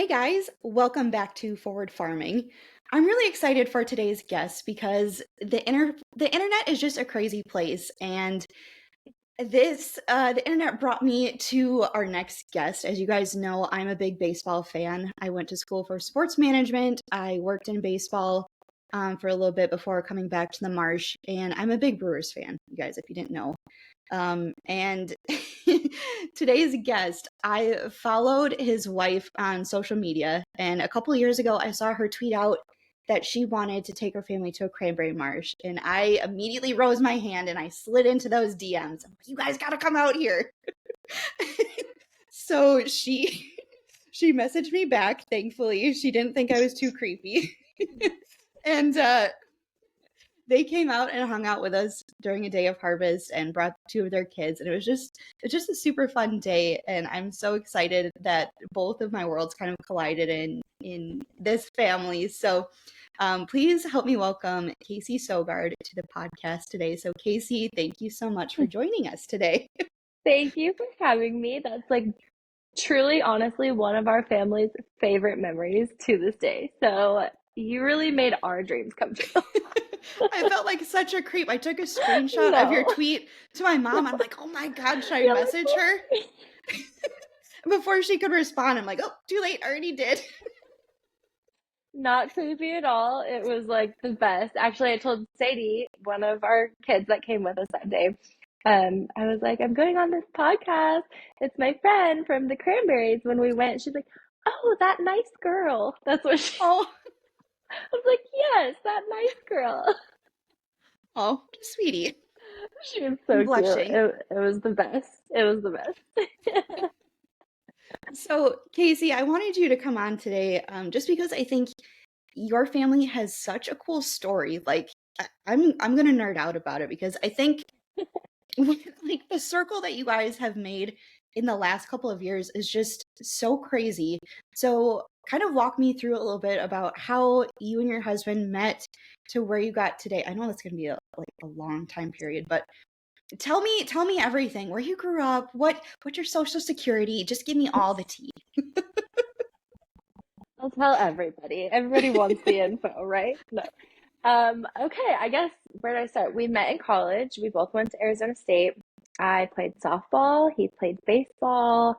Hey guys, welcome back to Forward Farming. I'm really excited for today's guest because the internet is just a crazy place, and the internet brought me to our next guest. As you guys know, I'm a big baseball fan. I went to school for sports management. I worked in baseball for a little bit before coming back to the marsh, and I'm a big Brewers fan. You guys, if you didn't know. And today's guest, I followed his wife on social media, and a couple years ago, I saw her tweet out that she wanted to take her family to a cranberry marsh, and I immediately rose my hand and I slid into those DMs. I'm like, you guys got to come out here. So she messaged me back. Thankfully, she didn't think I was too creepy, and they came out and hung out with us during a day of harvest and brought two of their kids, and it's just a super fun day, and I'm so excited that both of my worlds kind of collided in this family. So please help me welcome Kaycee Sogard to the podcast today. So Kaycee, thank you so much for joining us today. Thank you for having me. That's like truly, honestly, one of our family's favorite memories to this day. So you really made our dreams come true. I felt like such a creep. I took a screenshot of your No, tweet to my mom. I'm like, oh my God, should I really? message her? Before she could respond, I'm like, oh, too late, I already did. Not creepy at all. It was like the best. Actually, I told Sadie, one of our kids that came with us that day, I was like, I'm going on this podcast. It's my friend from the Cranberries. When we went, she's like, oh, that nice girl. That's what she, Oh, I was like, yes, that nice girl. oh, sweetie. She was I'm so cute. blushing. It was the best. It was the best. So, Kaycee, I wanted you to come on today, just because I think your family has such a cool story. Like, I'm gonna nerd out about it because I think like the circle that you guys have made in the last couple of years is just so crazy. So, kind of walk me through a little bit about how you and your husband met to where you got today. I know that's gonna be a long time period, but tell me everything. Where you grew up, what's your social security? Just give me all the tea. I'll tell everybody. Everybody wants the info, right? No. Okay, I guess where did I start? We met in college. We both went to Arizona State. I played softball, he played baseball.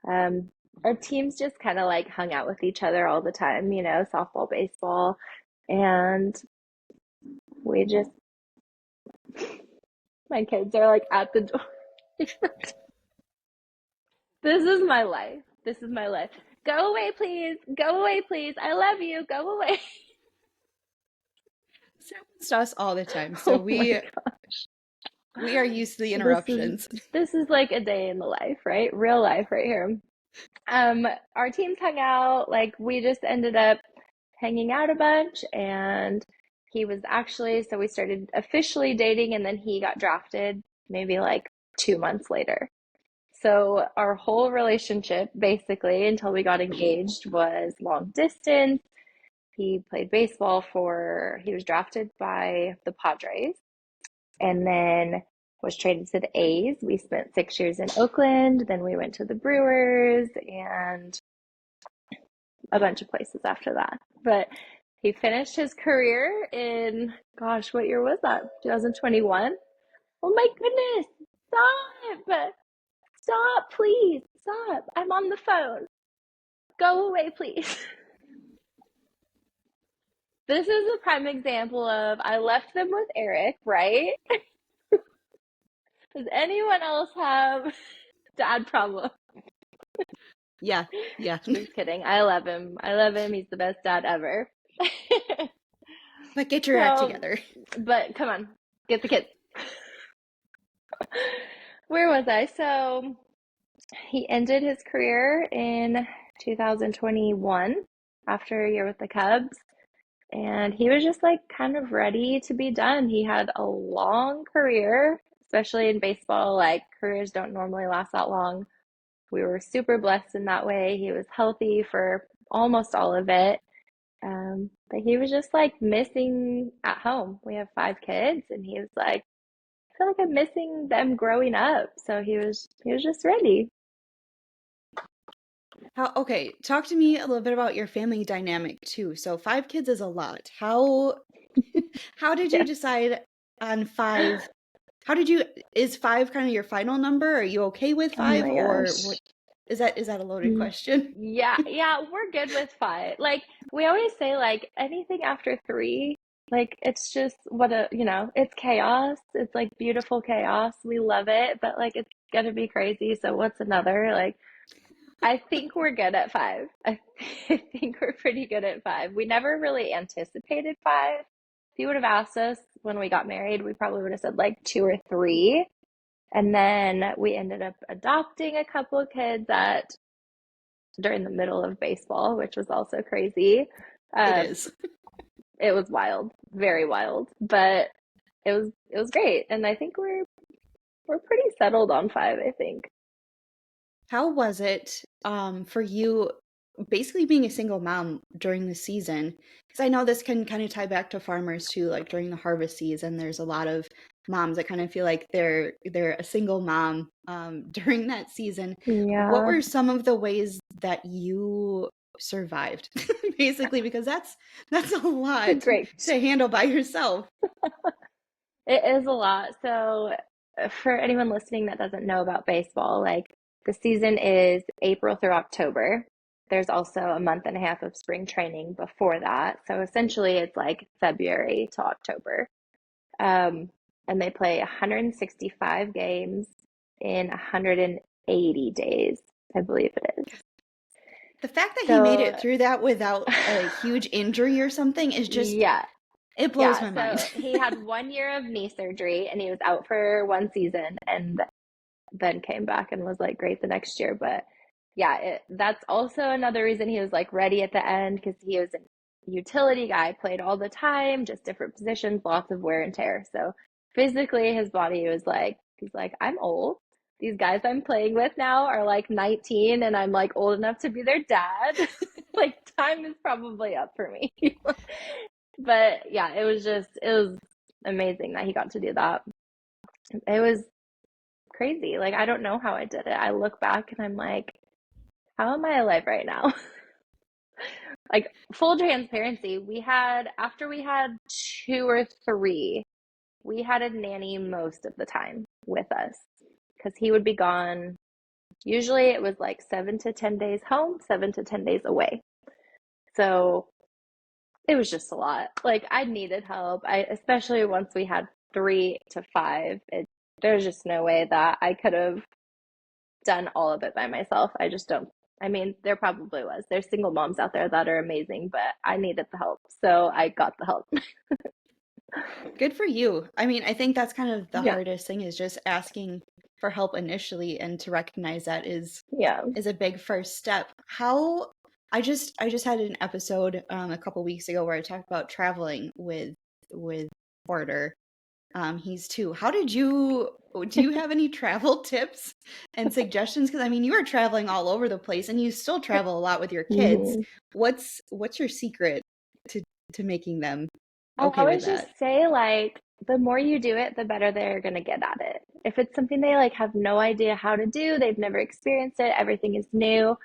Um, our teams just kind of like hung out with each other all the time, softball, baseball. And we just, my kids are like at the door. This is my life. This is my life. Go away, please. Go away, please. I love you. Go away. This happens to us all the time. So Oh my we are used to the This is interruptions. this is like a day in the life, right? Real life right here. Our teams hung out, like we just ended up hanging out a bunch and he was actually, so we started officially dating and then he got drafted maybe like 2 months later. So our whole relationship basically until we got engaged was long distance. He played baseball he was drafted by the Padres and then was traded to the A's. We spent 6 years in Oakland, then we went to the Brewers and a bunch of places after that. But he finished his career in, gosh, what year was that? 2021? Oh my goodness, stop! Stop, please, stop. I'm on the phone. Go away, please. This is a prime example of I left them with Eric, right? Does anyone else have dad problem? Yeah, yeah. Just kidding. I love him. I love him. He's the best dad ever. But get your act So, together. but come on, get the kids. Where was I? So he ended his career in 2021 after a year with the Cubs. And he was just like kind of ready to be done. He had a long career, especially in baseball. Like careers don't normally last that long. We were super blessed in that way. He was healthy for almost all of it. But he was just like missing at home. We have 5 kids, and he was like, I feel like I'm missing them growing up. So he was just ready. Okay, talk to me a little bit about your family dynamic too. So 5 kids is a lot. How did you Yeah. decide on 5? How did you is 5 kind of your final number? Are you okay with Oh 5 my or what gosh. is that a loaded Mm. question? Yeah, yeah, we're good with five. Like we always say like anything after three, like it's just it's chaos. It's like beautiful chaos. We love it, but like it's gonna be crazy. So what's another? Like I think we're good at five. I think we're pretty good at five. We never really anticipated five. If you would have asked us when we got married, we probably would have said like two or three. And then we ended up adopting a couple of kids at during the middle of baseball, which was also crazy. It Um, is. it was wild, very wild, but it was great, and I think we're pretty settled on five. I think. How was it for you basically being a single mom during the season? Because I know this can kind of tie back to farmers too, like during the harvest season, there's a lot of moms that kind of feel like they're a single mom during that season. What Yeah, were some of the ways that you survived? Basically, because that's a lot great. to handle by yourself. It is a lot. So, for anyone listening that doesn't know about baseball, like the season is April through October. There's also a month and a half of spring training before that. So essentially, it's like February to October. Um, and they play 165 games in 180 days, I believe it is. The fact that he made So, it through that without a huge injury or something is just yeah, it blows yeah. my mind. So he had 1 year of knee surgery and he was out for one season and then came back and was like great the next year. But yeah, that's also another reason he was like ready at the end because he was a utility guy, played all the time, just different positions, lots of wear and tear. So physically, his body was like, he's like, I'm old. These guys I'm playing with now are like 19 and I'm like old enough to be their dad. Like time is probably up for me. But yeah, it was amazing that he got to do that. It was crazy. Like I don't know how I did it. I look back and I'm like, how am I alive right now? Like full transparency, we had after we had two or three, we had a nanny most of the time with us because he would be gone. Usually it was like 7 to 10 days home, 7 to 10 days away. So it was just a lot. Like I needed help. I especially once we had 3 to 5, there's just no way that I could have done all of it by myself. I just don't. I mean, there probably was. There's single moms out there that are amazing, but I needed the help. So I got the help. Good for you. I mean, I think that's kind of the Yeah. hardest thing is just asking for help initially and to recognize that Yeah. is a big first step. How I just had an episode a couple weeks ago where I talked about traveling with Porter. He's 2. How did you do you have any travel tips and suggestions? Because I mean, you are traveling all over the place and you still travel a lot with your kids. Mhm. What's your secret to making them I okay with always that? just say, like, the more you do it, the better they're going to get at it. If it's something they like have no idea how to do, they've never experienced it, everything is new,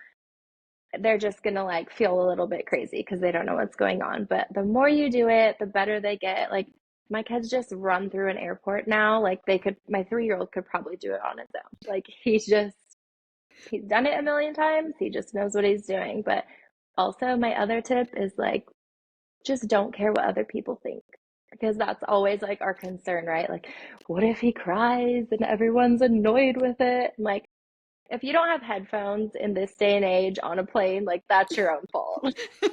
they're just gonna like feel a little bit crazy because they don't know what's going on. But the more you do it, the better they get. Like my kids just run through an airport now. Like my 3-year-old could probably do it on his own. Like he's done it a million times. He just knows what he's doing. But also my other tip is like, just don't care what other people think. Because that's always like our concern, right? Like, what if he cries and everyone's annoyed with it? And like, if you don't have headphones in this day and age on a plane, like that's your own fault.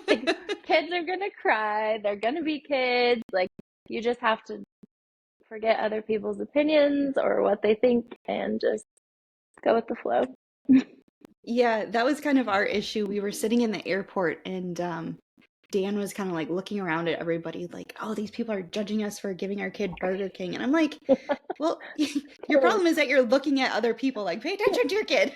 Like kids are gonna cry, they're gonna be kids. Like you just have to forget other people's opinions or what they think and just go with the flow. Yeah, that was kind of our issue. We were sitting in the airport and Dan was kind of like looking around at everybody like, "Oh, these people are judging us for giving our kid Burger King." And I'm like, "Well, your Kidding. problem is that you're looking at other people like, pay attention to your kid."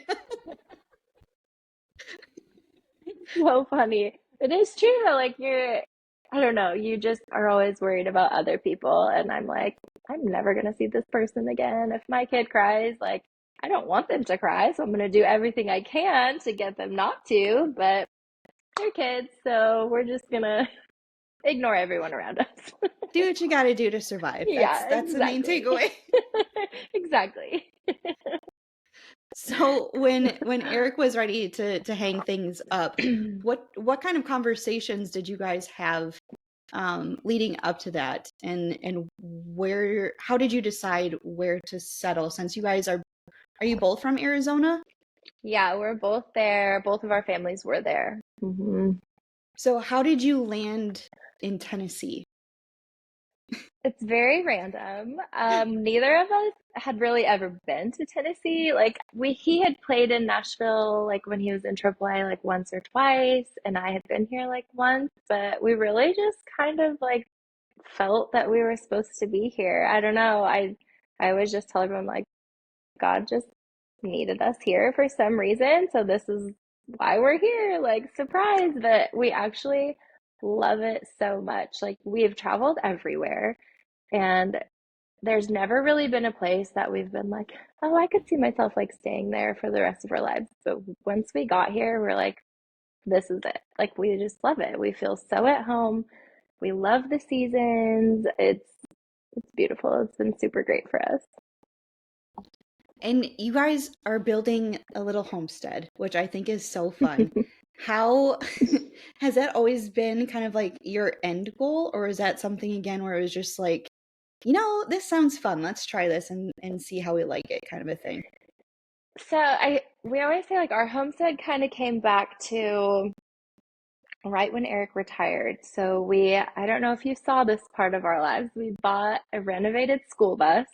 So funny. It is true though, like I don't know, you just are always worried about other people and I'm like, I'm never gonna see this person again. If my kid cries, like I don't want them to cry, so I'm going to do everything I can to get them not to, but they're kids, so we're just going to ignore everyone around us. Do what you got to do to survive. Yeah, That's the main exactly. takeaway. Exactly. So when Eric was ready to hang things up, what kind of conversations did you guys have leading up to that, and where how did you decide where to settle, since you guys are you both from Arizona? Yeah, we're both there. Both of our families were there. So how did you land in Tennessee? It's very random. Neither of us had really ever been to Tennessee. Like he had played in Nashville like when he was in AAA like once or twice, and I had been here like once, but we really just kind of like felt that we were supposed to be here. I don't know. I always just tell everyone like God just needed us here for some reason, so this is why we're here. Like surprise, but we actually love it so much. Like we've traveled everywhere. And there's never really been a place that we've been like, oh, I could see myself like staying there for the rest of our lives. But once we got here, we're like, this is it. Like we just love it. We feel so at home. We love the seasons. It's beautiful. It's been super great for us. And you guys are building a little homestead, which I think is so fun. How has that always been kind of like your end goal, or is that something again where it was just like, this sounds fun. Let's try this and see how we like it, kind of a thing? So we always say like our homestead kind of came back to right when Eric retired. So I don't know if you saw this part of our lives. We bought a renovated school bus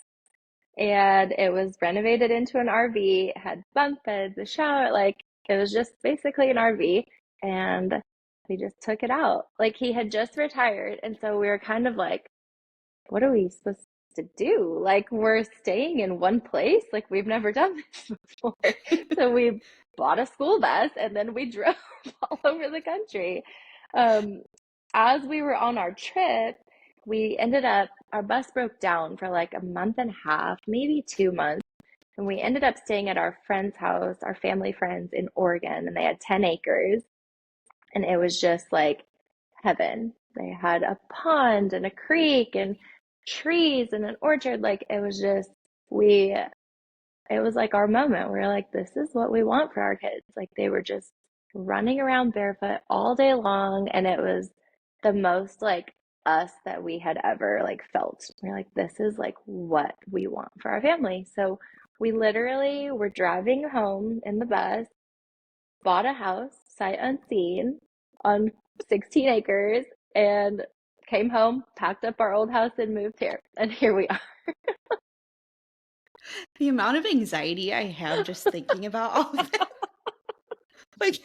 and it was renovated into an RV. It had bunk beds, a shower, like it was just basically an RV. And we just took it out. Like he had just retired. And so we were kind of like, what are we supposed to do? Like we're staying in one place. Like we've never done this before. So we bought a school bus and then we drove all over the country. Um, as we were on our trip, we ended up, our bus broke down for like a month and a half, maybe 2 months. And we ended up staying at our friend's house, our family friends in Oregon, and they had 10 acres. And it was just like heaven. They had a pond and a creek and trees and an orchard. Like it was just, it was like our moment. We were like, this is what we want for our kids. Like they were just running around barefoot all day long. And it was the most like us that we had ever like felt. We're like, this is like what we want for our family. So we literally were driving home in the bus, bought a house sight unseen on 16 acres, and came home, packed up our old house, and moved here. And here we are. The amount of anxiety I have just thinking about all of that. Like,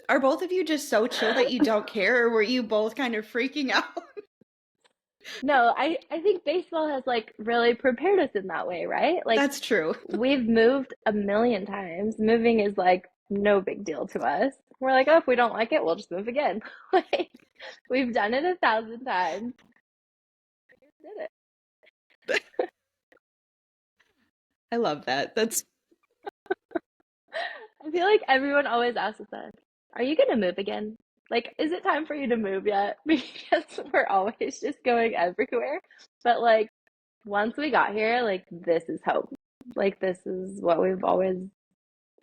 are both of you just so chill that you don't care, or were you both kind of freaking out? No, I think baseball has like really prepared us in that way, right? Like That's true. we've moved a million times. Moving is like no big deal to us. We're like, oh, if we don't like it, we'll just move again. Like we've done it 1,000 times. Did it. I love that. That's I feel like everyone always asks us that. Are you gonna move again? Like, is it time for you to move yet? Because we're always just going everywhere. But like once we got here, like this is hope. Like this is what we've always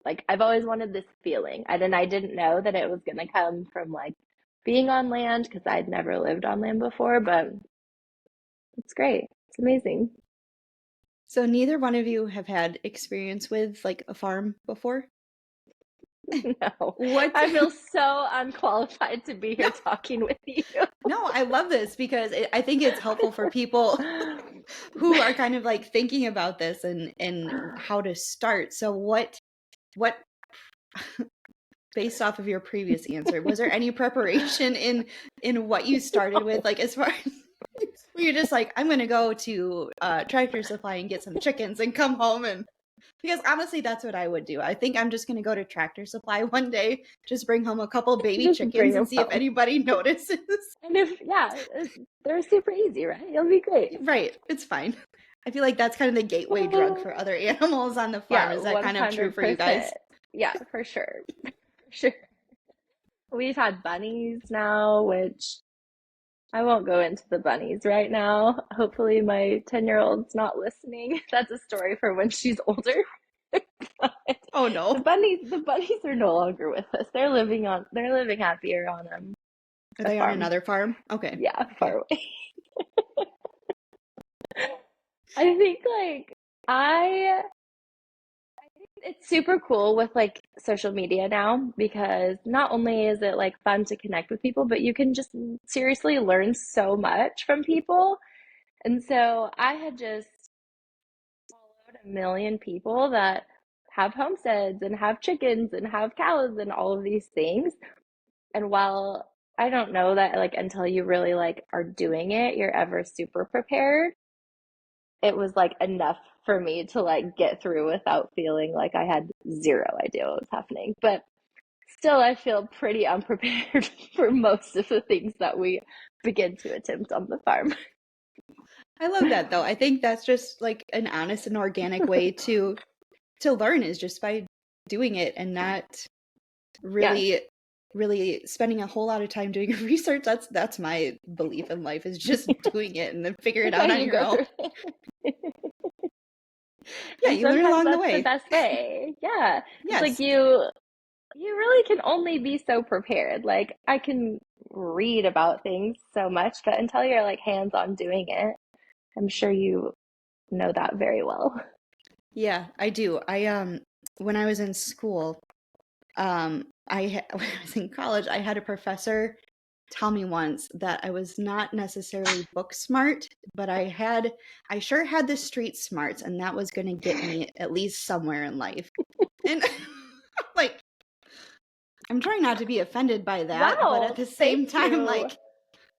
like I've always wanted this feeling. I didn't know that it was gonna come from like being on land because I'd never lived on land before, but it's great. It's amazing. so neither one of you have had experience with like a farm before? No, What? I feel so unqualified to be here talking with you. No, I love this because I think it's helpful for people who are kind of like thinking about this and how to start. So what based off of your previous answer, was there any preparation in what you started with, like as far as were you just like, I'm gonna go to Tractor Supply and get some chickens and come home? And because honestly that's what I would do. I think I'm just gonna go to Tractor Supply one day, just bring home a couple baby Just bring chickens and them see if home. anybody notices. And if, yeah, they're super easy, right? You'll be great. Right, it's fine. I feel like that's kind of the gateway drug for other animals on the farm. Yeah, Is that kind of true for you 100%. guys? Yeah, for sure. For sure. We've had bunnies now, which I won't go into the bunnies right now. Hopefully my 10-year-old's not listening. That's a story for when she's older. But Oh no. the bunnies are no longer with us. They're living happier on Are a they on farm. another farm? Okay. Yeah, Okay. far away. I think like I it's super cool with like social media now because not only is it like fun to connect with people, but you can just seriously learn so much from people. And so I had just followed a million people that have homesteads and have chickens and have cows and all of these things. And while I don't know that like until you really like are doing it, you're ever super prepared, it was like enough for me to like get through without feeling like I had zero idea what was happening. But still, I feel pretty unprepared for most of the things that we begin to attempt on the farm. I love that though. I think that's just like an honest and organic way to learn is just by doing it and not Yeah, really really spending a whole lot of time doing research. That's my belief in life is just doing it and then figure it that's how out on you your go own. through it. Yeah, And you learn sometimes along the that's the way. best way. Yeah. It's like Yes. you really can only be so prepared. Like I can read about things so much, but until you're like hands-on doing it, I'm sure you know that very well. Yeah, I do. I when I was in school, when I was in college, I had a professor tell me once that I was not necessarily book smart, but I sure had the street smarts, and that was going to get me at least somewhere in life. And like, I'm trying not to be offended by that, but at Wow, the thank same time, you. like,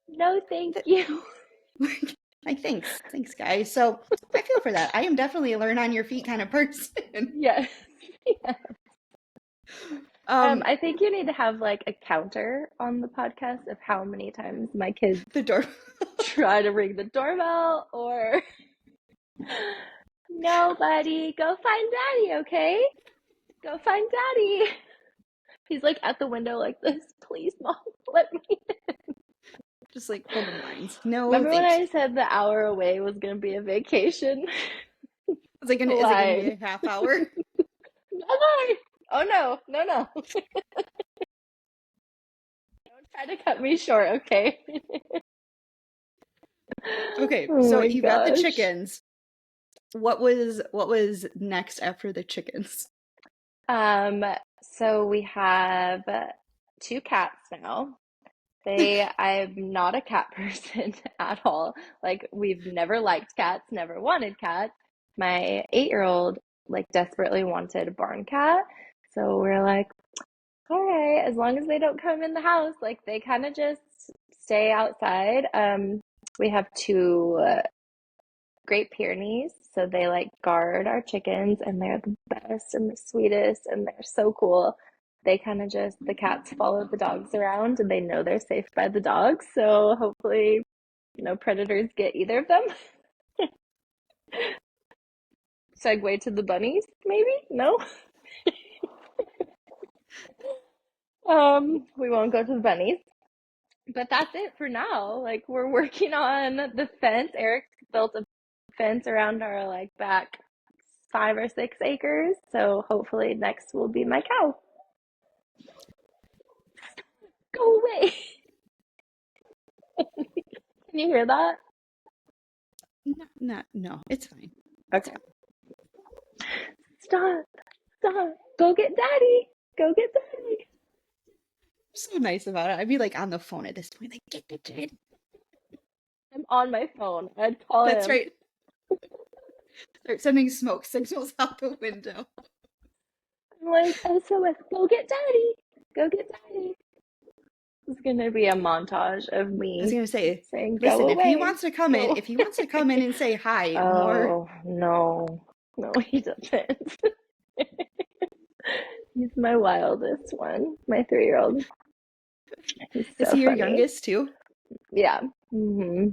No, thank th- you. like thanks, guys. So I feel for that. I am definitely a learn on your feet kind of person. Yes. Yeah. um, I think you need to have like a counter on the podcast of how many times my kids the door. try to ring the doorbell or no, buddy, go find daddy, okay? Go find daddy. He's like at the window like this. Please, mom, let me. Just like holding lines. No, Remember when thanks. I said the hour away was gonna be a vacation? Is it gonna be Lied. a half hour? Bye-bye. Oh no, no, no. Don't try to cut me short, okay? Okay, Oh so my you've got the gosh. chickens. What was next after the chickens? Um, so we have two cats now. I'm not a cat person at all. Like, we've never liked cats, never wanted cats. My 8-year-old, like, desperately wanted a barn cat. So we're like, all right, as long as they don't come in the house, like, they kind of just stay outside. We have two Great Pyrenees, so they like guard our chickens, and they're the best and the sweetest, and they're so cool. They kind of just, the cats follow the dogs around and they know they're safe by the dogs. So hopefully, no predators get either of them. Segue to the bunnies, maybe? No? We won't go to the bunnies. But that's it for now. Like, we're working on the fence. Eric built a fence around our like back 5 or 6 acres. So hopefully next will be my cow. Go away. Can you hear that? No, no, it's fine. It's Okay. fine. Stop. Stop. Go get daddy. Go get daddy. So nice about it. I'd be like on the phone at this point, like get the kid. I'm on my phone. I'd call That's him. right. Start sending smoke signals out the window. I'm like, SOS, go get daddy. Go get daddy. It's gonna be a montage of I was me gonna say, saying, go listen, away. Go if he wants to come in away. and say hi, more. Oh, no. No, he doesn't. He's my wildest one, my 3-year-old. He's Is so he your funny. youngest too? Yeah. Hmm.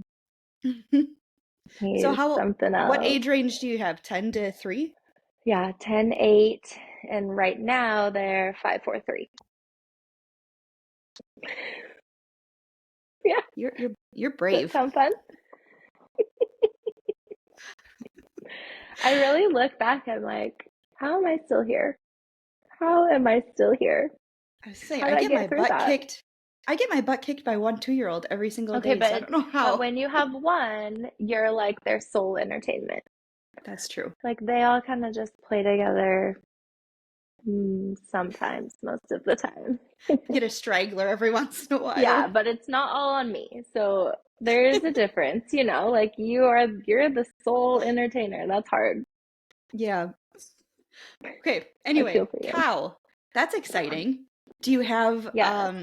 So He's something what else. age range do you have? 10 to 3? Yeah, 10, 8, and right now they're 5, 4, 3. Yeah, You're does that brave. sound fun? I really look back, I'm like, how am I still here? How am I still here? I was saying, How did I get through that? I get my butt kicked by 1 2-year-old every single Okay, day, so I don't know but how. when you have one, you're like their sole entertainment. That's true. Like they all kind of just play together sometimes, most of the time. Get a straggler every once in a Yeah, while. but it's not all on me. So there is a difference, like you're the sole entertainer. That's hard. Yeah. Okay. I feel Anyway, for you. cow. That's exciting. Do you have Yes.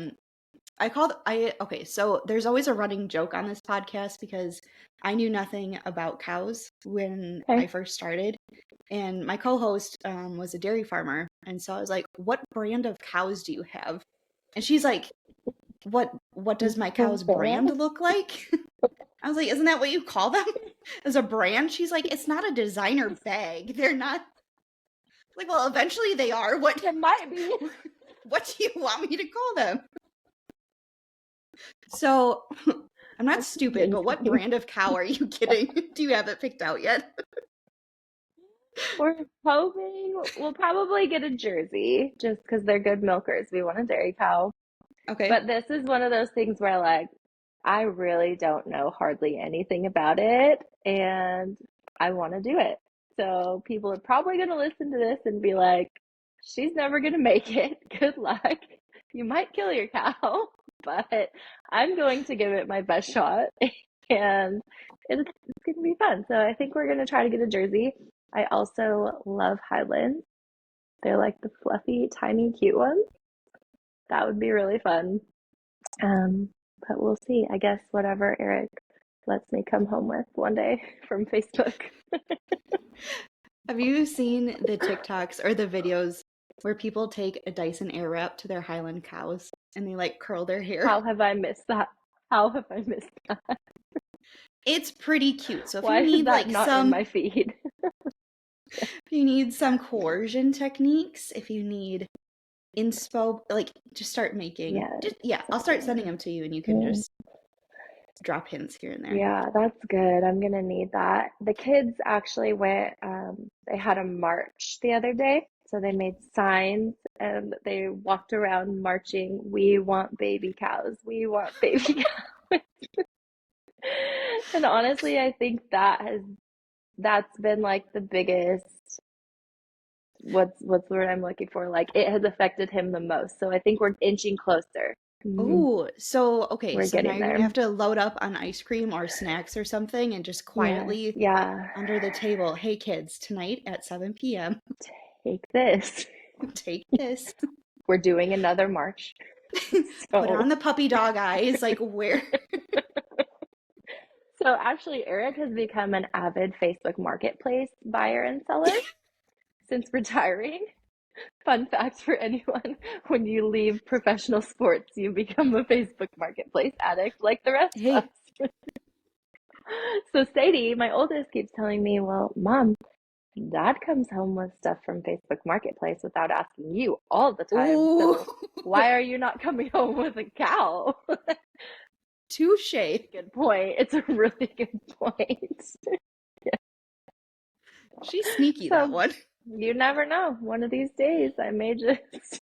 okay, so there's always a running joke on this podcast because I knew nothing about cows when I Okay. first started. And my co-host was a dairy farmer, and so I was like, "What brand of cows do you have?" And she's like, "What does my cow's brand look like?" I was like, "Isn't that what you call them? As a brand?" She's like, "It's not a designer bag. They're not." Like, well, eventually they are. It might be. What do you want me to call them? So, I'm not That's stupid, but what amazing. brand of cow are you getting? Do you have it picked out yet? We're hoping we'll probably get a Jersey just because they're good milkers. We want a dairy cow. Okay. But this is one of those things where, like, I really don't know hardly anything about it, and I want to do it. So people are probably going to listen to this and be like, she's never going to make it. Good luck. You might kill your cow, but I'm going to give it my best shot, and it's going to be fun. So I think we're going to try to get a Jersey. I also love Highlands. They're like the fluffy, tiny, cute ones. That would be really fun. Um, but we'll see. I guess whatever Eric lets me come home with one day from Facebook. Have you seen the TikToks or the videos where people take a Dyson Airwrap to their Highland cows and they like curl their hair? How have I missed that? How have I missed that? It's pretty cute. So Why is that not in my feed? if you need some coercion techniques, if you need inspo, like just start making. Yes, Just yeah, I'll start sending them to you, and you can mm, just drop hints here and there. yeah, that's good. I'm gonna need that. The kids actually went, they had a march the other day. So they made signs and they walked around marching, "We want baby cows. We want baby cows." And honestly, I think that's been like the biggest, what's the word I'm looking for? Like it has affected him the most. So I think we're inching closer. Oh, so okay, We're so now getting you're gonna there. have to load up on ice cream or snacks or something and just Yes, quietly yeah. under the table, "Hey kids, tonight at 7 p.m., Take this. take this." We're doing another march. Put on So the puppy dog eyes, like where so actually Eric has become an avid Facebook Marketplace buyer and seller since retiring. Fun fact for anyone, when you leave professional sports, you become a Facebook Marketplace addict like the rest of hey, us. So Sadie, my oldest, keeps telling me, "Well, Mom, Dad comes home with stuff from Facebook Marketplace without asking you all the time. ooh, So why are you not coming home with a cow?" touche. Good point. It's a really good point. She's sneaky, that So one. you never know. One of these days, I may just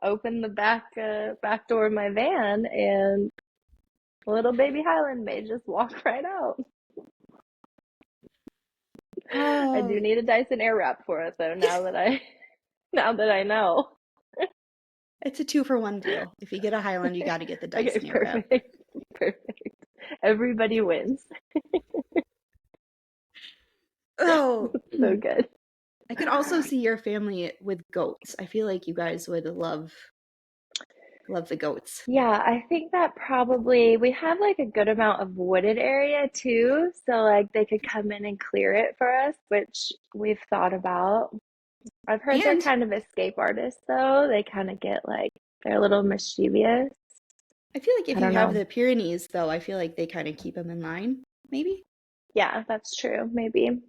open the back door of my van, and little baby Highland may just walk right out. I do Oh, need a Dyson Airwrap for it though. Now that I know. it's a 2-for-1 deal. If you get a Highland, you got to get the Okay, Dyson Airwrap. perfect. Perfect. Everybody wins. Oh, So good. I could also see your family with goats. I feel like you guys would love the goats. Yeah, I think that probably we have like a good amount of wooded area too. So like they could come in and clear it for us, which we've thought about. I've heard they're And kind of escape artists though. They kind of get like they're a little mischievous. I feel like if I you don't have know. the Pyrenees, though, I feel like they kind of keep them in line, maybe? Yeah, that's true. Maybe.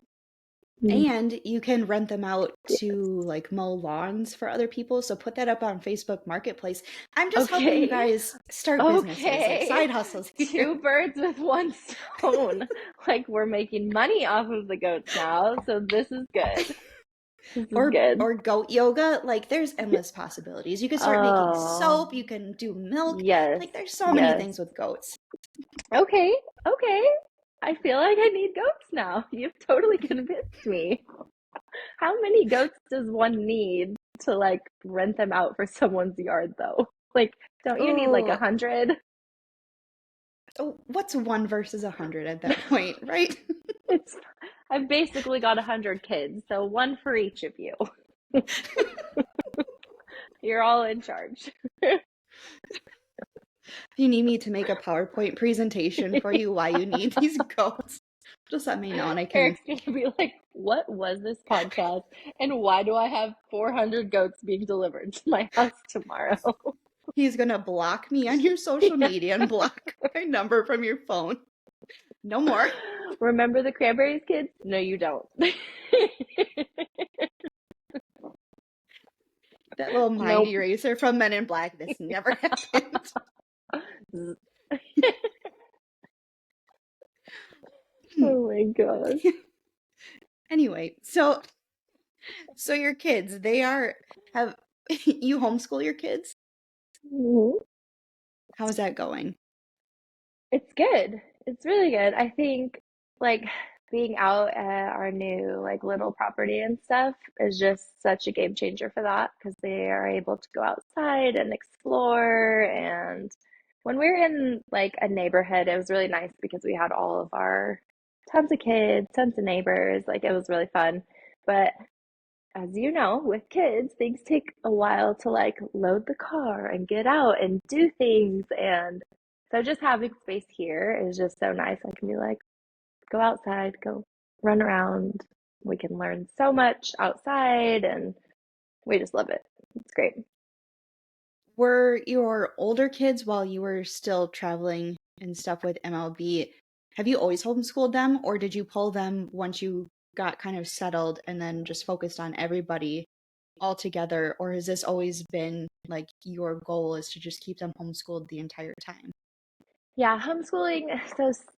Mm. And you can rent them out to like mow lawns for other people. So put that up on Facebook Marketplace. I'm just helping you Okay. guys start businesses, like Okay. side hustles here. Two birds with one stone. Like we're making money off of the goats now, so this is good. This is good. Or goat yoga. Like there's endless possibilities. You can start making Oh, soap, you can do milk. yes. Like there's so many Yes. things with goats. Okay. Okay. I feel like I need goats now. You've totally convinced me. How many goats does one need to like rent them out for someone's yard though? Like, don't you need like Oh, 100? oh, what's one versus 100 at that point, right? It's I've basically got 100 kids, so one for each of you. You're all in charge. You need me to make a PowerPoint presentation for you why you need these goats. Just let me know and I can. Eric's gonna be like, "What was this podcast? And why do I have 400 goats being delivered to my house tomorrow?" He's gonna block me on your social media and block my number from your phone. No more. Remember the cranberries, kids? No, you don't. That little mind Nope. eraser from Men in Black. This never happened. Oh my gosh. Anyway, so your kids, they are have you homeschool your kids? Mhm. How's that going? It's good. It's really good. I think like being out at our new like little property and stuff is just such a game changer for that because they are able to go outside and explore. And when we were in like a neighborhood, it was really nice because we had all of our tons of kids, tons of neighbors. Like it was really fun. But as you know, with kids, things take a while to like load the car and get out and do things. And so just having space here is just so nice. I can be like, go outside, go run around. We can learn so much outside and we just love it. It's great. Were your older kids while you were still traveling and stuff with MLB, have you always homeschooled them or did you pull them once you got kind of settled and then just focused on everybody all together? Or has this always been like your goal is to just keep them homeschooled the entire time? Yeah, homeschooling.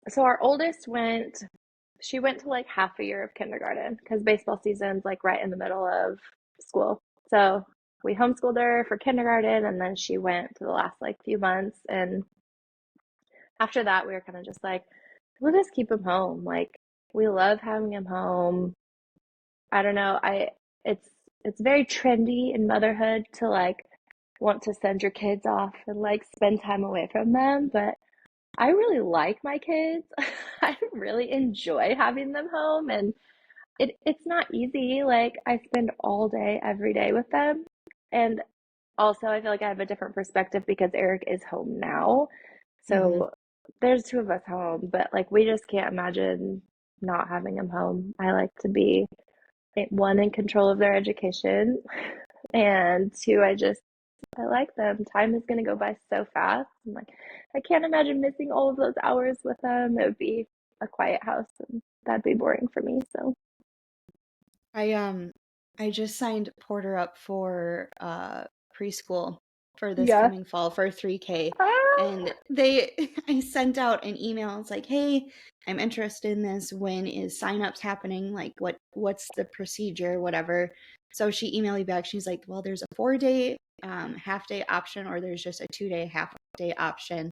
So our oldest she went to like half a year of kindergarten because baseball season's like right in the middle of school. So we homeschooled her for kindergarten and then she went to the last like few months. And after that, we were kind of just like, we'll just keep him home. Like we love having him home. I don't know. It's it's very trendy in motherhood to like want to send your kids off and like spend time away from them, but I really like my kids. I really enjoy having them home and it's not easy. Like I spend all day every day with them. And also I feel like I have a different perspective because Eric is home now. Mm-hmm. So there's two of us home, but like we just can't imagine not having him home. I like to be one in control of their education and two I like them. Time is going to go by so fast. I'm like, I can't imagine missing all of those hours with them. It would be a quiet house, and that'd be boring for me. So, I um I just signed Porter up for preschool for this yeah. coming fall for 3K, Ah, and they I sent out an email. It's like, "Hey, I'm interested in this. When is signups happening? Like what's the procedure, whatever." So she emailed me back. She's like, "Well, there's a 4-day half day option or there's just a 2-day half day option."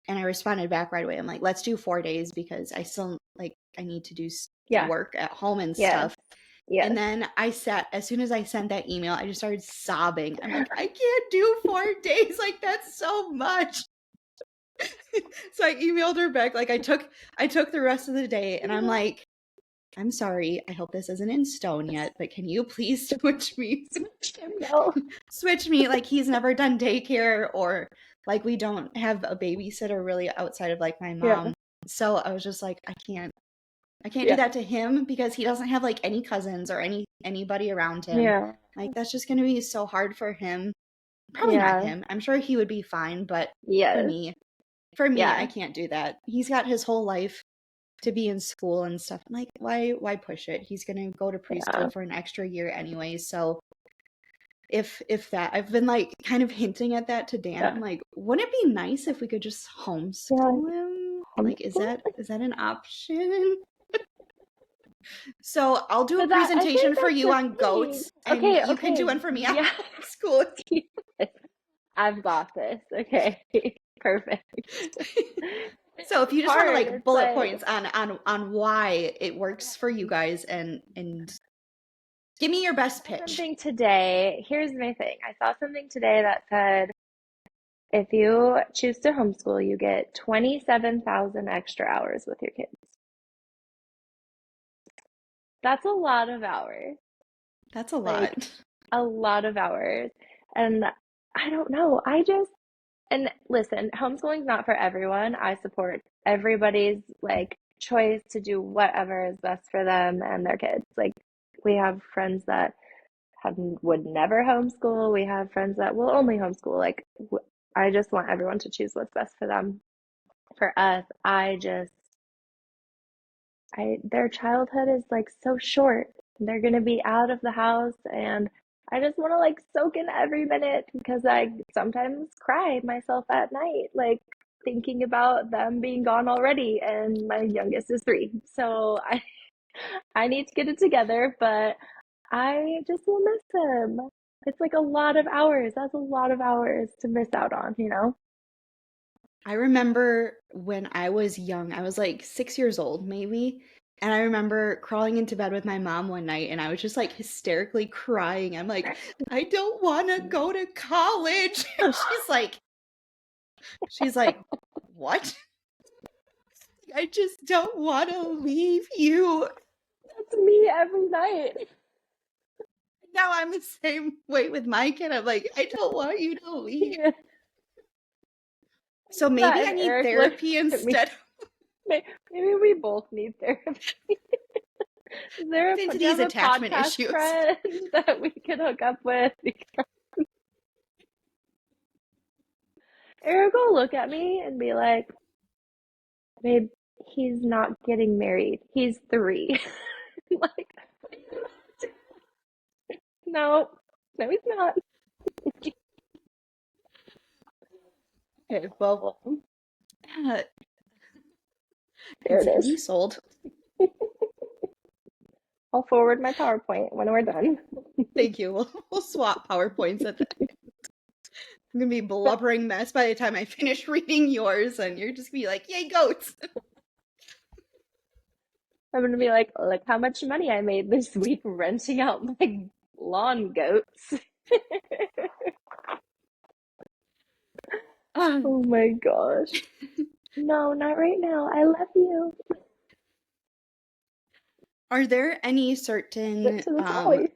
And I responded back right away. I'm like, "Let's do 4 days because I still like I need to do yeah. work at home and Yes. stuff." And Yes. then as soon as I sent that email, I just started sobbing. I'm like, I can't do 4 days. Like, that's so much. So I emailed her back. Like, I took the rest of the day and I'm like, I'm sorry. I hope this isn't in stone yet, but can you please switch me? Switch him now. Switch me. Like, he's never done daycare or like we don't have a babysitter really outside of like my Yeah. mom. So I was just like, I can't do Yeah. that to him because he doesn't have like any cousins or anybody around him. Yeah. Like that's just going to be so hard for him. Probably not Yeah. him. I'm sure he would be fine, but for Yes. me, for me, I Yeah. can't do that. He's got his whole life to be in school and stuff. I'm like, why push it? He's gonna go to Yeah. preschool for an extra year anyway. So if that, I've been like kind of hinting at that to Dan. Yeah. I'm like, wouldn't it be nice if we could just Yeah. homeschool him? Like, Homeschool? is that an option? So I'll do a But that I presentation think for that's you the on thing. goats, and Okay, you can do okay. one for me on Yeah. school. I've got this. Okay. Perfect. So if It's you just want to hard. like It's bullet like points on why it works for you guys, and give me your best I saw pitch. something today. Here's my thing. I saw something today that said if you choose to homeschool, you get 27,000 extra hours with your kids. That's a lot of hours. That's a Like lot. a lot of hours. And I don't know. And listen, homeschooling's not for everyone. I support everybody's like choice to do whatever is best for them and their kids. Like we have friends that would never homeschool. We have friends that will only homeschool. Like I just want everyone to choose what's best for them. For us, I their childhood is like so short. They're gonna be out of the house and I just want to like soak in every minute because I sometimes cry myself at night, like thinking about them being gone already. And my youngest is 3, so I need to get it together, but I just will miss him. It's like a lot of hours. That's a lot of hours to miss out on, you know? I remember when I was young, I was like 6 years old, maybe. And I remember crawling into bed with my mom one night and I was just like hysterically crying. I'm like, I don't want to go to college. She's like, what? I just don't want to leave you. That's me every night. Now I'm the same way with my kid. I'm like, I don't want you to leave. Yeah. So That maybe I and need Eric looked therapy at me. instead. Maybe we both need therapy. Is there Into do you these have a attachment podcast issues. friend that we could hook up with? Eric will look at me and be like, babe, he's not getting married. He's 3. Like, no, no, he's not. Okay, well, Well, uh, there it you is. sold. I'll forward my PowerPoint when we're done. Thank you. We'll swap PowerPoints at the I'm gonna be a But blubbering mess by the time I finish reading yours, and you're just gonna be like, "Yay, goats!" I'm gonna be like, look how much money I made this week renting out my lawn goats. Uh, Oh my gosh. No, not right now. I love you. are there Get to the toy.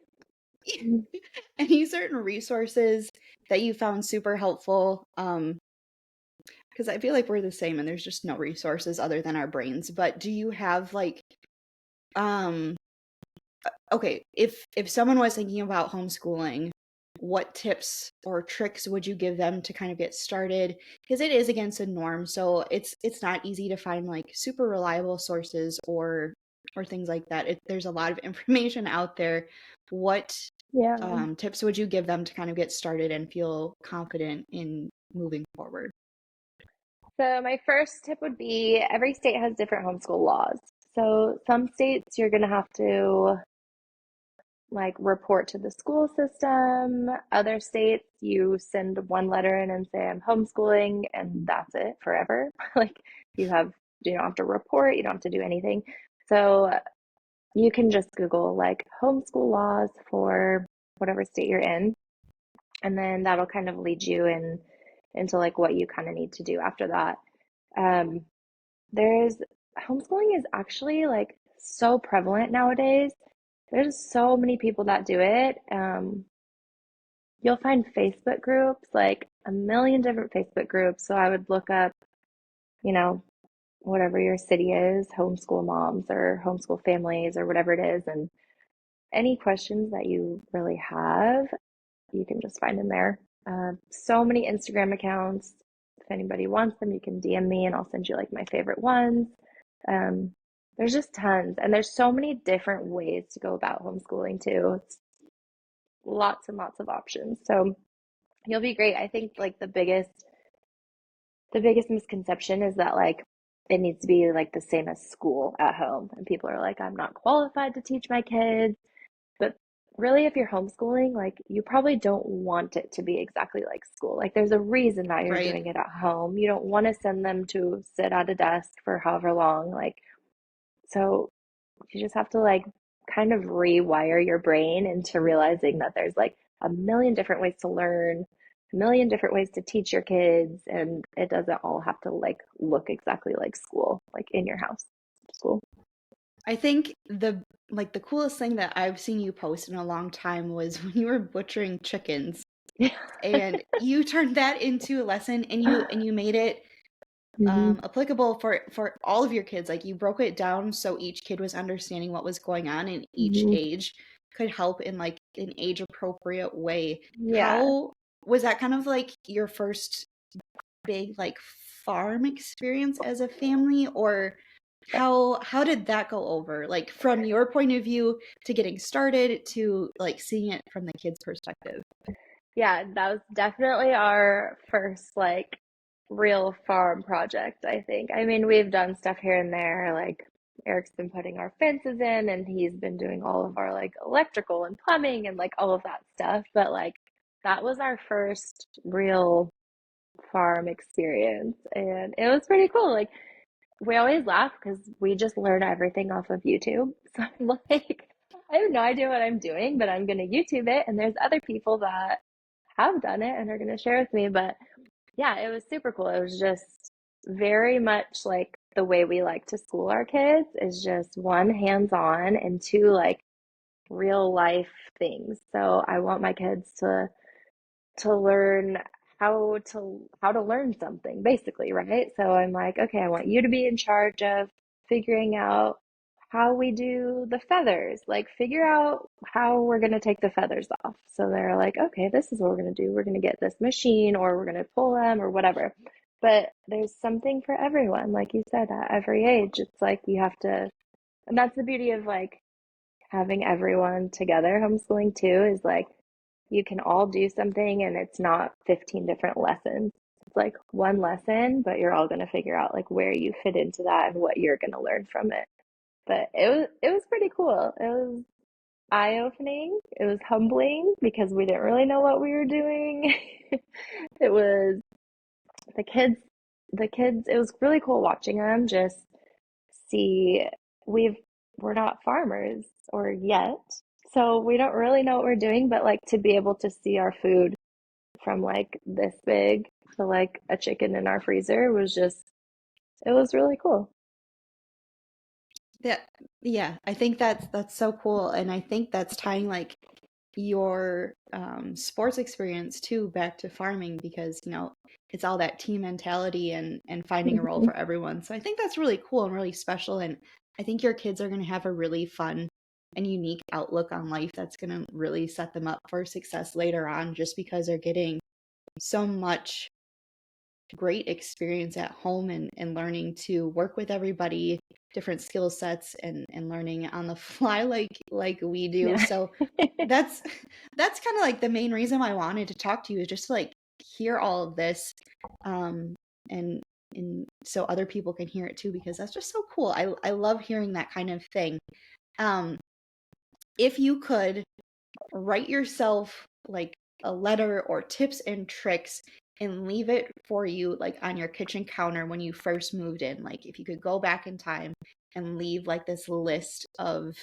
any certain resources that you found super helpful? Because I feel like we're the same, and there's just no resources other than our brains. But do you have like, um, okay, if someone was thinking about homeschooling, what tips or tricks would you give them to kind of get started? Because it is against the norm, so it's not easy to find like super reliable sources or things like that. There's a lot of information out there. What Yeah. tips would you give them to kind of get started and feel confident in moving forward? So my first tip would be every state has different homeschool laws. So some states you're gonna have to like report to the school system. Other states you send one letter in and say I'm homeschooling and that's it forever. Like you don't have to report, you don't have to do anything. So you can just Google like homeschool laws for whatever state you're in, and then that'll kind of lead you into like what you kind of need to do after that. Um, there's homeschooling is actually like so prevalent nowadays. There's so many people that do it. You'll find Facebook groups, like a million different Facebook groups. So I would look up, you know, whatever your city is, homeschool moms or homeschool families or whatever it is, and any questions that you really have, you can just find them there. So many Instagram accounts. If anybody wants them, you can DM me and I'll send you like my favorite ones. Um, There's just tons, and there's so many different ways to go about homeschooling too. It's lots and lots of options. So you'll be great. I think like the biggest misconception is that like it needs to be like the same as school at home. And people are like, I'm not qualified to teach my kids. But really, if you're homeschooling, like you probably don't want it to be exactly like school. Like there's a reason that you're Right. doing it at home. You don't want to send them to sit at a desk for however long. Like, so you just have to like kind of rewire your brain into realizing that there's like a million different ways to learn, a million different ways to teach your kids, and it doesn't all have to like look exactly like school, like in your house school. I think the coolest thing that I've seen you post in a long time was when you were butchering chickens Yeah. and you turned that into a lesson and you made it Hmm. applicable for all of your kids. Like you broke it down so each kid was understanding what was going on and each Hmm. age could help in like an age appropriate way. Yeah. How was that kind of like your first big like farm experience as a family, or how did that go over? Like from your point of view to getting started to like seeing it from the kids' perspective. Yeah, that was definitely our first like real farm project, I think. I mean, we've done stuff here and there, like Eric's been putting our fences in and he's been doing all of our like electrical and plumbing and like all of that stuff, but like that was our first real farm experience and it was pretty cool. Like we always laugh because we just learn everything off of YouTube. So I'm like, I have no idea what I'm doing, but I'm going to YouTube it. And there's other people that have done it and are going to share with me. But yeah, it was super cool. It was just very much like the way we like to school our kids is just one, hands on, and two, like real life things. So I want my kids to learn how to learn something basically, right? So I'm like, okay, I want you to be in charge of figuring out how we do the feathers, like figure out how we're going to take the feathers off. So they're like, okay, this is what we're going to do. We're going to get this machine or we're going to pull them or whatever. But there's something for everyone, like you said, at every age. It's like you have to, and that's the beauty of like having everyone together homeschooling too, is like you can all do something and it's not 15 different lessons. It's like one lesson, but you're all going to figure out like where you fit into that and what you're going to learn from it. But it was pretty cool. It was eye-opening. It was humbling because we didn't really know what we were doing. It was the kids it was really cool watching them just see we've we're not farmers or yet, so we don't really know what we're doing, but like to be able to see our food from like this big to like a chicken in our freezer was just it was really cool. Yeah, yeah, I think that's so cool, and I think that's tying like your sports experience too back to farming because it's all that team mentality and finding a role Mhm. for everyone. So I think that's really cool and really special, and I think your kids are going to have a really fun and unique outlook on life that's going to really set them up for success later on, just because they're getting so much great experience at home and learning to work with everybody, different skill sets and learning on the fly like we do. Yeah. So that's that's kind of like the main reason why I wanted to talk to you, is just to like hear all of this, um and so other people can hear it too, because that's just so cool. I love hearing that kind of thing. um if you could write yourself like a letter or tips and tricks and leave it for you like on your kitchen counter when you first moved in, like if you could go back in time and leave like this list of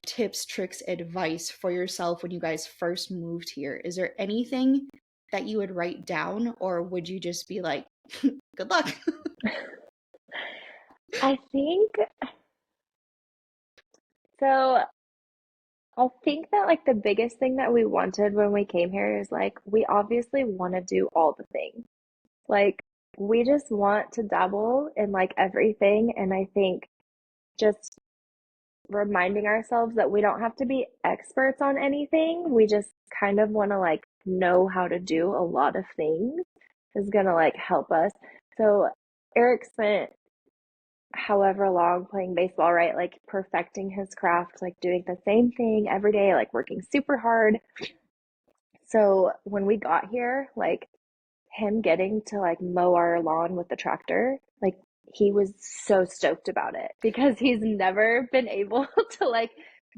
tips, tricks, advice for yourself when you guys first moved here, is there anything that you would write down, or would you just be like, good luck? I think so. I think that like the biggest thing that we wanted when we came here is like we obviously want to do all the things. Like we just want to dabble in like everything, and I think just reminding ourselves that we don't have to be experts on anything. We just kind of want to like know how to do a lot of things is going to like help us. So Eric spent however long playing baseball, right? Like perfecting his craft, like doing the same thing every day, like working super hard. So when we got here, like him getting to like mow our lawn with the tractor, like he was so stoked about it because he's never been able to like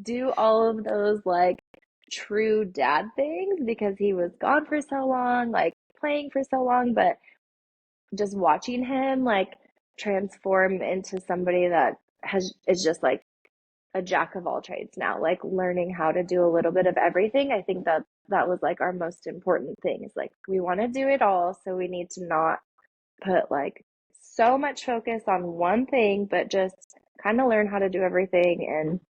do all of those like true dad things because he was gone for so long, like playing for so long, but just watching him like transform into somebody that has is just like a jack of all trades now, like learning how to do a little bit of everything. I think that that was like our most important thing is like we want to do it all, so we need to not put like so much focus on one thing, but just kind of learn how to do everything. And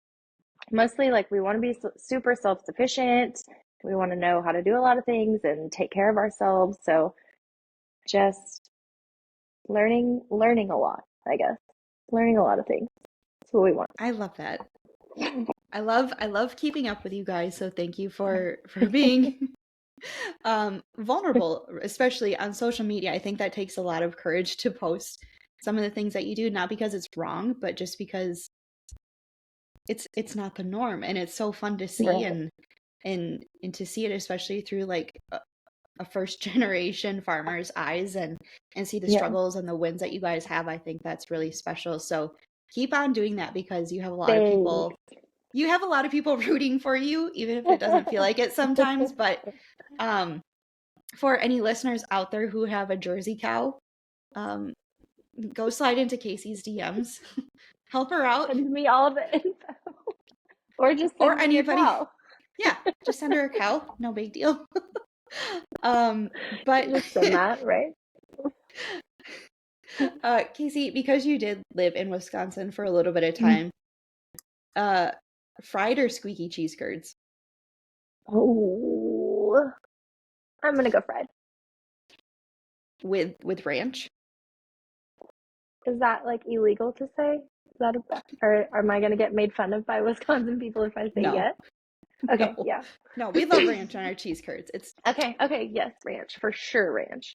mostly like we want to be super self-sufficient. We want to know how to do a lot of things and take care of ourselves. So just learning a lot, I guess. Learning a lot of things. That's what we want. I love that. I love keeping up with you guys, so thank you for being vulnerable, especially on social media. I think that takes a lot of courage to post some of the things that you do, not because it's wrong, but just because it's not the norm, and it's so fun to see Right. and to see it, especially through like a first generation farmer's eyes, and see the Yeah. struggles and the wins that you guys have. I think that's really special. So keep on doing that because Thanks. you have a lot of people rooting for you, even if it doesn't feel like it sometimes. But um, for any listeners out there who have a Jersey cow, um, go slide into Kaycee's DMs, help her out, Send me all the info. Or just or send me a anybody. cow. Yeah, just send her a cow. No big deal. um, but Just send that, right? Kaycee, because you did live in Wisconsin for a little bit of Mm. time, uh, fried or squeaky cheese curds Oh, I'm gonna go fried. with ranch? Is that like illegal to say? Is that or am I gonna get made fun of by Wisconsin people if I say No, yes? Okay, no, yeah. no. We love ranch on our cheese curds. It's. Okay, okay, yes, ranch for sure, ranch.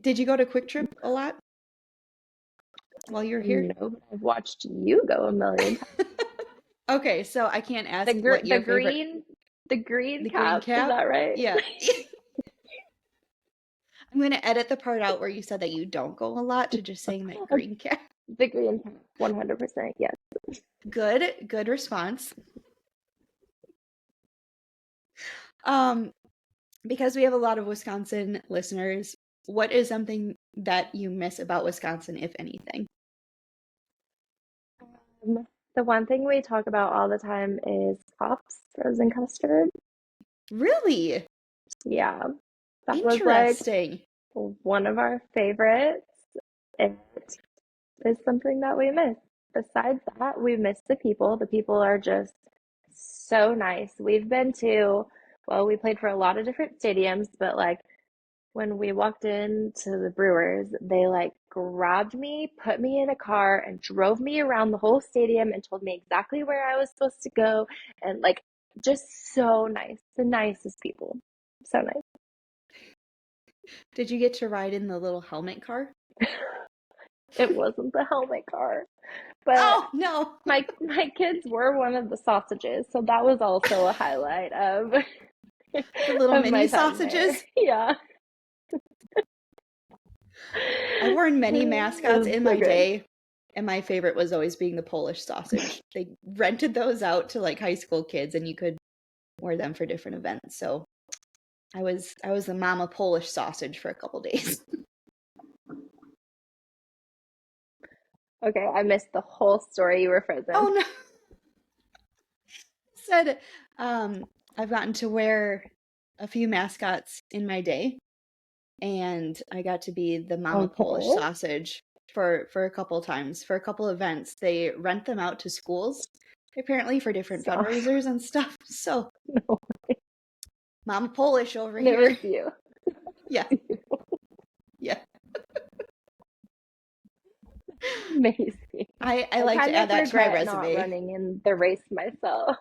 Did you go to Quick Trip a lot while you were here? No, but I've watched you go a million times. Okay, so I can't The ask gr what the your favorite. green the green The green cap, is cap? that right? Yeah. I'm gonna edit the part out where you said that you don't go a lot to just saying that green cap. The green cap, 100%, yes. Good response. Um, because we have a lot of Wisconsin listeners, what is something that you miss about Wisconsin, if anything? The one thing we talk about all the time is Pops frozen custard. Really Yeah, that was like interesting. one of our favorites. It is something that we miss. Besides that, we miss the people. The people are just so nice. We've been to, well, we played for a lot of different stadiums, but like when we walked into the Brewers, they like grabbed me, put me in a car, and drove me around the whole stadium and told me exactly where I was supposed to go. And like, just so nice. The nicest people. So nice. Did you get to ride in the little helmet car? It wasn't the helmet car, but Oh no, my kids were one of the sausages, so that was also a highlight of the little of my mini time there. sausages. Yeah. I've worn many It mascots was in so my good. day, and my favorite was always being the Polish sausage. They rented those out to like high school kids, and you could wear them for different events. So I was the mama Polish sausage for a couple days. Okay, I missed the whole story. You were frozen. Oh no! Said I've gotten to wear a few mascots in my day, and I got to be the mama Polish Okay. sausage for a couple times for a couple events. They rent them out to schools apparently for different So, fundraisers and stuff. So no. mama Polish over And it was here. you. Yeah, yeah. Amazing. I I like to kind add of that to my regret not resume. running in the race myself.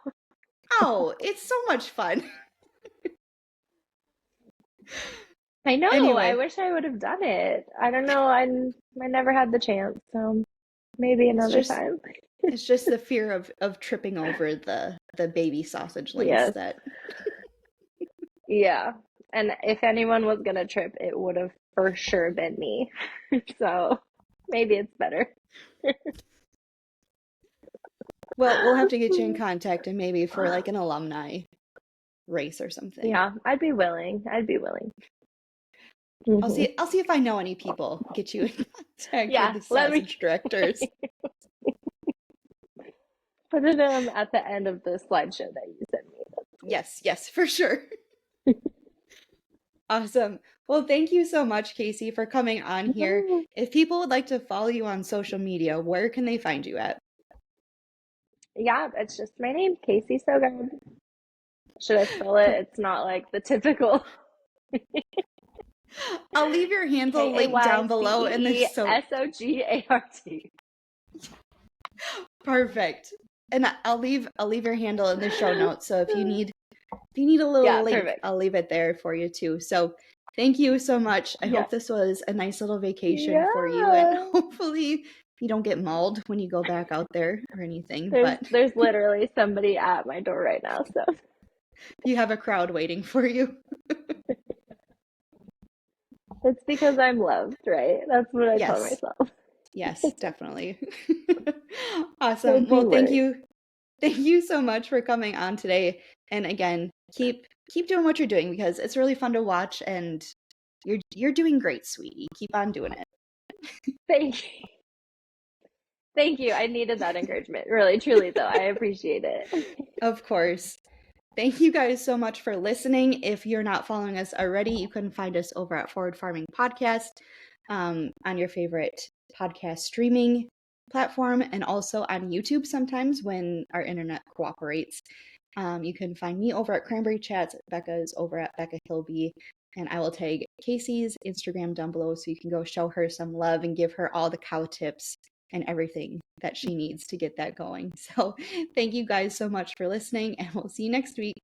Oh, it's so much fun. I know. I Anyway, wish I would have done it. I don't know. I never had the chance. So. Maybe It's another just time. it's just the fear of tripping over the baby sausage links Yes. that Yeah. And if anyone was gonna trip, it would have for sure been me. So maybe it's better. well, we'll have to get you in contact and maybe for like an alumni race or something. Yeah, I'd be willing. I'd be willing. I'll see if I know any people, get you in contact with Yeah, the let me sausage directors. put it at the end of the slideshow that you sent me. Yes, yes, for sure. Awesome. Well, thank you so much, Kaycee, for coming on here. No. If people would like to follow you on social media, where can they find you at? Yeah, it's just my name, Kaycee Sogard. Should I spell it? Per- It's not like the typical I'll leave your handle linked down below in the so Kayceesogart. perfect. And I'll leave your handle in the show notes. So if you need a little Yeah, link, perfect. I'll leave it there for you too. So thank you so much. I Yeah. hope this was a nice little vacation for you, and Yeah. hopefully you don't get mauled when you go back out there or anything. There's But there's literally somebody at my door right now, so you have a crowd waiting for you. it's because I'm loved, right? That's what I tell Yes, myself. yes, definitely. Awesome. So Well, teamwork. thank you so much for coming on today. And again, keep doing what you're doing because it's really fun to watch, and you're doing great, sweetie. Keep on doing it. Thank you. Thank you. I needed that encouragement. Really, truly though. I appreciate it. Of course. Thank you guys so much for listening. If you're not following us already, you can find us over at Forward Farming Podcast on your favorite podcast streaming platform and also on YouTube sometimes when our internet cooperates. You can find me over at Cranberry Chats. Becca is over at beccahilby. And I will tag Kaycee's Instagram down below so you can go show her some love and give her all the cow tips and everything that she needs to get that going. So thank you guys so much for listening, and we'll see you next week.